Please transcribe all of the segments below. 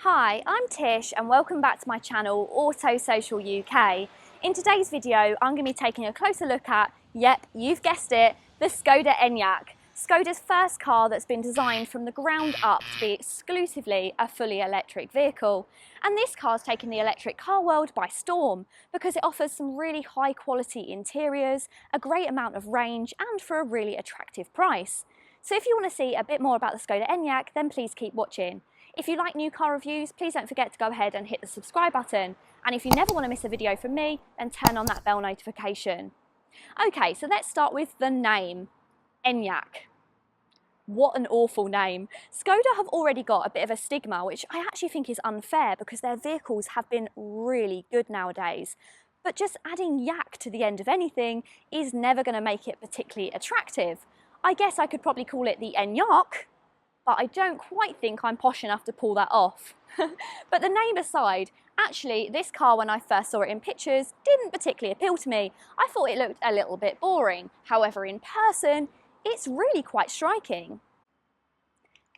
Hi, I'm Tish and welcome back to my channel Auto Social UK. In today's video I'm going to be taking a closer look at, yep, you've guessed it, the Skoda Enyaq. Skoda's first car that's been designed from the ground up to be exclusively a fully electric vehicle. And this car's taken the electric car world by storm because it offers some really high quality interiors, a great amount of range and for a really attractive price. So if you want to see a bit more about the Skoda Enyaq, then please keep watching. If you like new car reviews, please don't forget to go ahead and hit the subscribe button. And if you never want to miss a video from me, then turn on that bell notification. Okay, so let's start with the name, Enyaq. What an awful name. Skoda have already got a bit of a stigma, which I actually think is unfair because their vehicles have been really good nowadays. But just adding yak to the end of anything is never going to make it particularly attractive. I guess I could probably call it the Enyaq, but I don't quite think I'm posh enough to pull that off. But the name aside, actually this car when I first saw it in pictures didn't particularly appeal to me. I thought it looked a little bit boring. However, in person, it's really quite striking.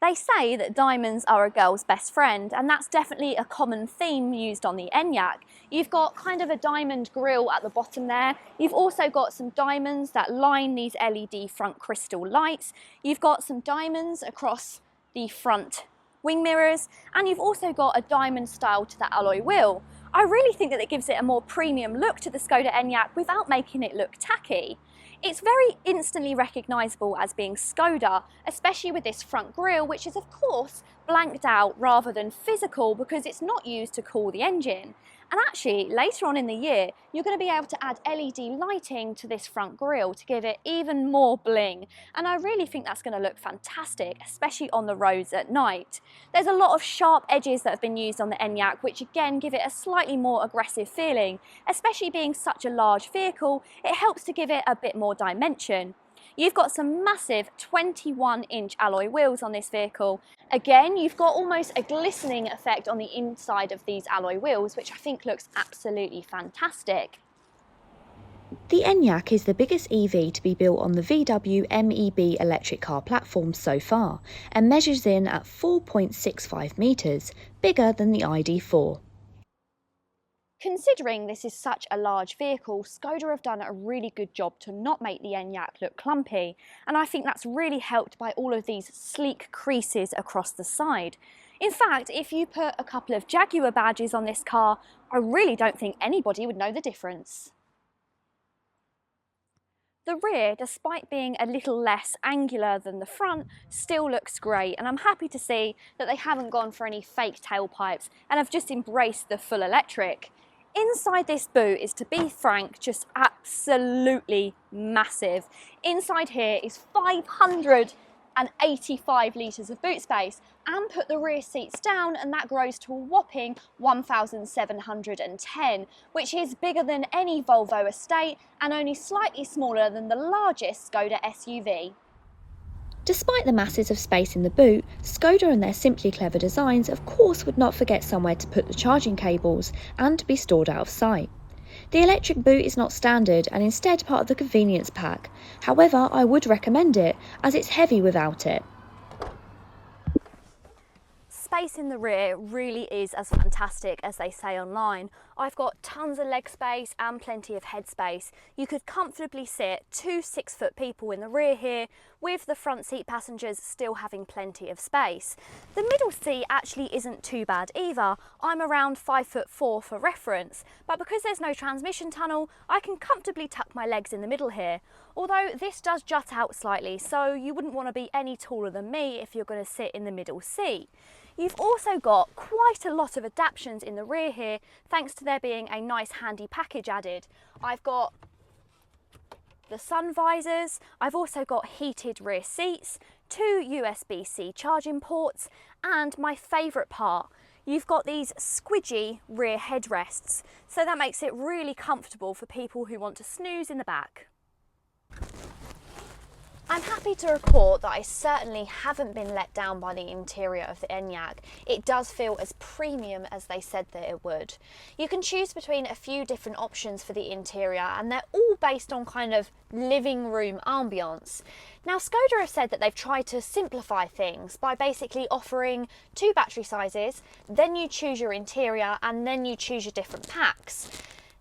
They say that diamonds are a girl's best friend, and that's definitely a common theme used on the Enyaq. You've got kind of a diamond grille at the bottom there. You've also got some diamonds that line these LED front crystal lights. You've got some diamonds across the front wing mirrors, and you've also got a diamond style to the alloy wheel. I really think that it gives it a more premium look to the Skoda Enyaq without making it look tacky. It's very instantly recognisable as being Skoda, especially with this front grille, which is of course blanked out rather than physical because it's not used to cool the engine. And actually later on in the year you're going to be able to add LED lighting to this front grille to give it even more bling, and I really think that's going to look fantastic, especially on the roads at night. There's a lot of sharp edges that have been used on the Enyaq which again give it a slightly more aggressive feeling. Especially being such a large vehicle, it helps to give it a bit more dimension. You've got some massive 21-inch alloy wheels on this vehicle. Again, you've got almost a glistening effect on the inside of these alloy wheels, which I think looks absolutely fantastic. The Enyaq is the biggest EV to be built on the VW MEB electric car platform so far and measures in at 4.65 metres, bigger than the ID4. Considering this is such a large vehicle, Skoda have done a really good job to not make the Enyaq look clumpy, and I think that's really helped by all of these sleek creases across the side. In fact, if you put a couple of Jaguar badges on this car, I really don't think anybody would know the difference. The rear, despite being a little less angular than the front, still looks great, and I'm happy to see that they haven't gone for any fake tailpipes and have just embraced the full electric. Inside this boot is, to be frank, just absolutely massive. Inside here is 585 litres of boot space, and put the rear seats down and that grows to a whopping 1,710, which is bigger than any Volvo estate and only slightly smaller than the largest Skoda SUV. Despite the masses of space in the boot, Skoda and their simply clever designs of course would not forget somewhere to put the charging cables and to be stored out of sight. The electric boot is not standard and instead part of the convenience pack. However, I would recommend it as it's heavy without it. Space in the rear really is as fantastic as they say online. I've got tons of leg space and plenty of head space. You could comfortably sit 2 6-foot people in the rear here, with the front seat passengers still having plenty of space. The middle seat actually isn't too bad either. I'm around 5'4" for reference, but because there's no transmission tunnel, I can comfortably tuck my legs in the middle here. Although this does jut out slightly, so you wouldn't want to be any taller than me if you're going to sit in the middle seat. You've also got quite a lot of adaptations in the rear here, thanks to there being a nice handy package added. I've got the sun visors, I've also got heated rear seats, 2 USB-C charging ports, and my favourite part, you've got these squidgy rear headrests, so that makes it really comfortable for people who want to snooze in the back. I'm happy to report that I certainly haven't been let down by the interior of the Enyaq. It does feel as premium as they said that it would. You can choose between a few different options for the interior, and they're all based on kind of living room ambience. Now, Skoda have said that they've tried to simplify things by basically offering 2 battery sizes, then you choose your interior, and then you choose your different packs.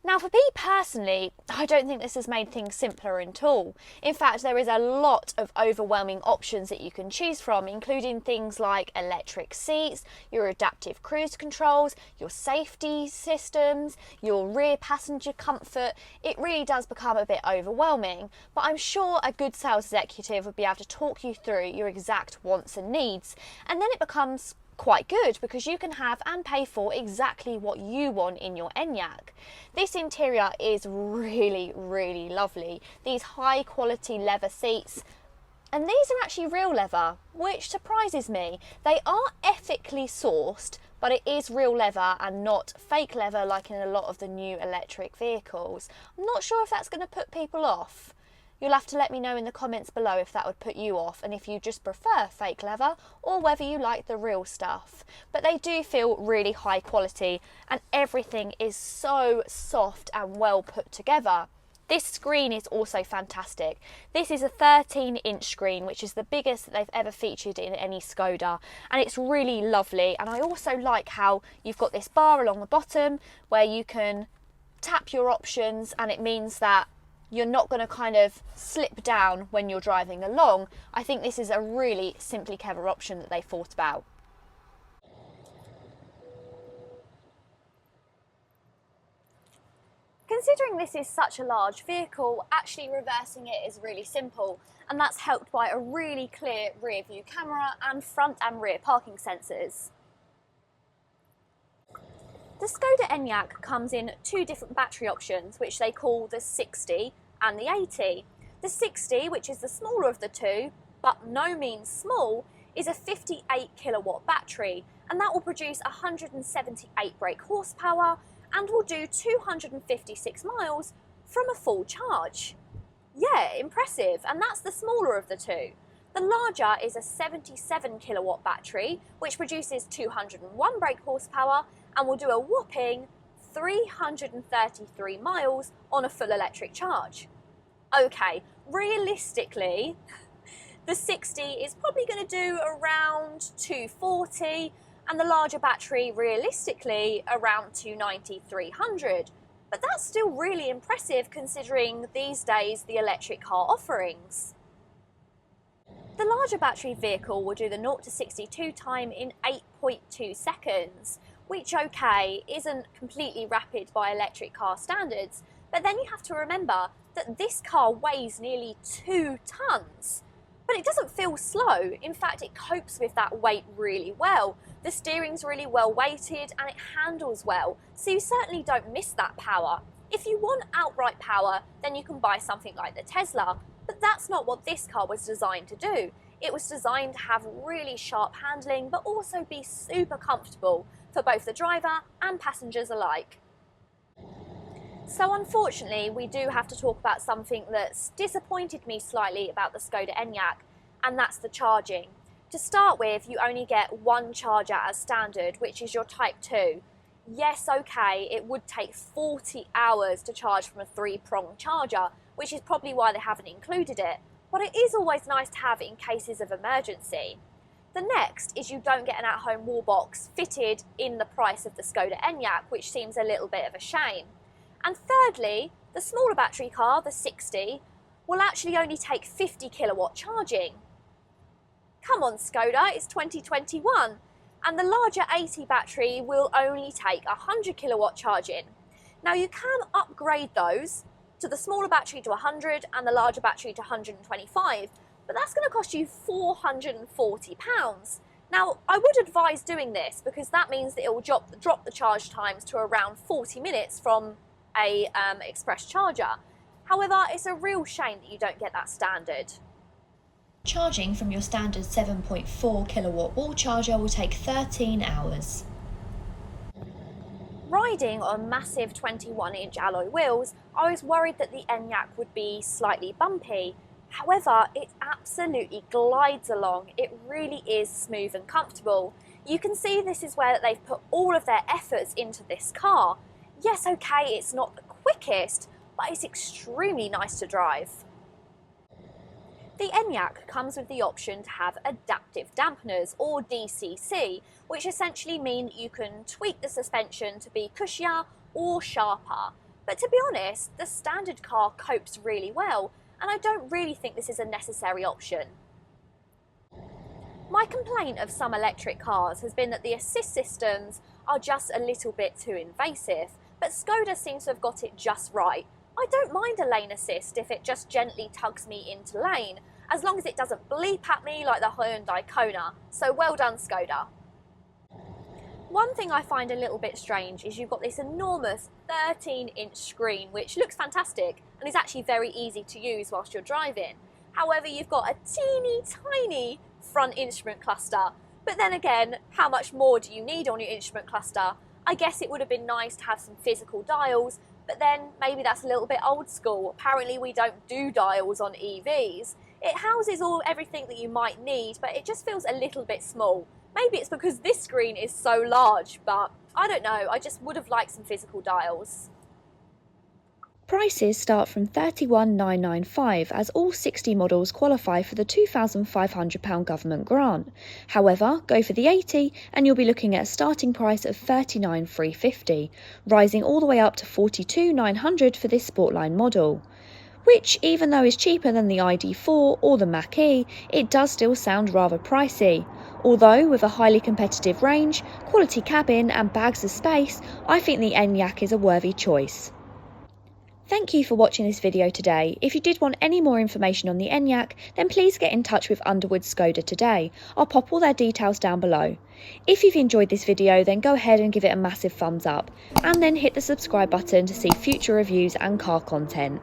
Now, for me personally, I don't think this has made things simpler at all. In fact, there is a lot of overwhelming options that you can choose from, including things like electric seats, your adaptive cruise controls, your safety systems, your rear passenger comfort. It really does become a bit overwhelming, but I'm sure a good sales executive would be able to talk you through your exact wants and needs, and then it becomes quite good because you can have and pay for exactly what you want in your Enyaq. This interior is really, really lovely. These high quality leather seats, and these are actually real leather, which surprises me. They are ethically sourced, but it is real leather and not fake leather like in a lot of the new electric vehicles. I'm not sure if that's going to put people off. You'll have to let me know in the comments below if that would put you off and if you just prefer fake leather or whether you like the real stuff. But they do feel really high quality and everything is so soft and well put together. This screen is also fantastic. This is a 13-inch screen, which is the biggest that they've ever featured in any Skoda, and it's really lovely. And I also like how you've got this bar along the bottom where you can tap your options, and it means that you're not going to kind of slip down when you're driving along. I think this is a really simply clever option that they thought about. Considering this is such a large vehicle, actually reversing it is really simple, and that's helped by a really clear rear view camera and front and rear parking sensors. The Skoda Enyaq comes in 2 different battery options, which they call the 60 and the 80. The 60, which is the smaller of the 2, but no means small, is a 58 kilowatt battery, and that will produce 178 brake horsepower and will do 256 miles from a full charge. Yeah, impressive, and that's the smaller of the 2. The larger is a 77 kilowatt battery, which produces 201 brake horsepower and will do a whopping 333 miles on a full electric charge. Okay, realistically, the 60 is probably going to do around 240, and the larger battery realistically around 290, 300. But that's still really impressive considering these days the electric car offerings. The larger battery vehicle will do the 0 to 62 time in 8.2 seconds, which, okay, isn't completely rapid by electric car standards, but then you have to remember that this car weighs nearly 2 tons. But it doesn't feel slow. In fact, it copes with that weight really well. The steering's really well weighted and it handles well, so you certainly don't miss that power. If you want outright power, then you can buy something like the Tesla, but that's not what this car was designed to do. It was designed to have really sharp handling, but also be super comfortable for both the driver and passengers alike. So unfortunately, we do have to talk about something that's disappointed me slightly about the Skoda Enyaq, and that's the charging. To start with, you only get 1 charger as standard, which is your Type 2. Yes, okay, it would take 40 hours to charge from a 3-prong charger, which is probably why they haven't included it, but it is always nice to have in cases of emergency. The next is you don't get an at-home wall box fitted in the price of the Skoda Enyaq, which seems a little bit of a shame. And thirdly, the smaller battery car, the 60, will actually only take 50 kilowatt charging. Come on Skoda, it's 2021. And the larger 80 battery will only take 100 kilowatt charging. Now you can upgrade those to the smaller battery to 100 and the larger battery to 125, but that's going to cost you £440. Now, I would advise doing this because that means that it will drop the charge times to around 40 minutes from a express charger. However, it's a real shame that you don't get that standard. Charging from your standard 7.4 kilowatt wall charger will take 13 hours. Riding on massive 21-inch alloy wheels, I was worried that the Enyaq would be slightly bumpy. However, it absolutely glides along. It really is smooth and comfortable. You can see this is where they've put all of their efforts into this car. Yes, okay, it's not the quickest, but it's extremely nice to drive. The Enyaq comes with the option to have adaptive dampeners, or DCC, which essentially mean that you can tweak the suspension to be cushier or sharper. But to be honest, the standard car copes really well, and I don't really think this is a necessary option. My complaint of some electric cars has been that the assist systems are just a little bit too invasive, but Skoda seems to have got it just right. I don't mind a lane assist if it just gently tugs me into lane, as long as it doesn't bleep at me like the Hyundai Kona, so well done Skoda. One thing I find a little bit strange is you've got this enormous 13-inch screen, which looks fantastic and is actually very easy to use whilst you're driving. However, you've got a teeny tiny front instrument cluster, but then again, how much more do you need on your instrument cluster? I guess it would have been nice to have some physical dials, but then maybe that's a little bit old school. Apparently we don't do dials on EVs. It houses everything that you might need, but it just feels a little bit small. Maybe it's because this screen is so large, but I don't know, I just would have liked some physical dials. Prices start from $31,995 as all 60 models qualify for the £2,500 government grant. However, go for the 80 and you'll be looking at a starting price of $39,350, rising all the way up to $42,900 for this Sportline model. Which, even though is cheaper than the ID4 or the Mach-e, it does still sound rather pricey. Although, with a highly competitive range, quality cabin and bags of space, I think the Enyaq is a worthy choice. Thank you for watching this video today. If you did want any more information on the Enyaq, then please get in touch with Underwoods Skoda today. I'll pop all their details down below. If you've enjoyed this video, then go ahead and give it a massive thumbs up, and then hit the subscribe button to see future reviews and car content.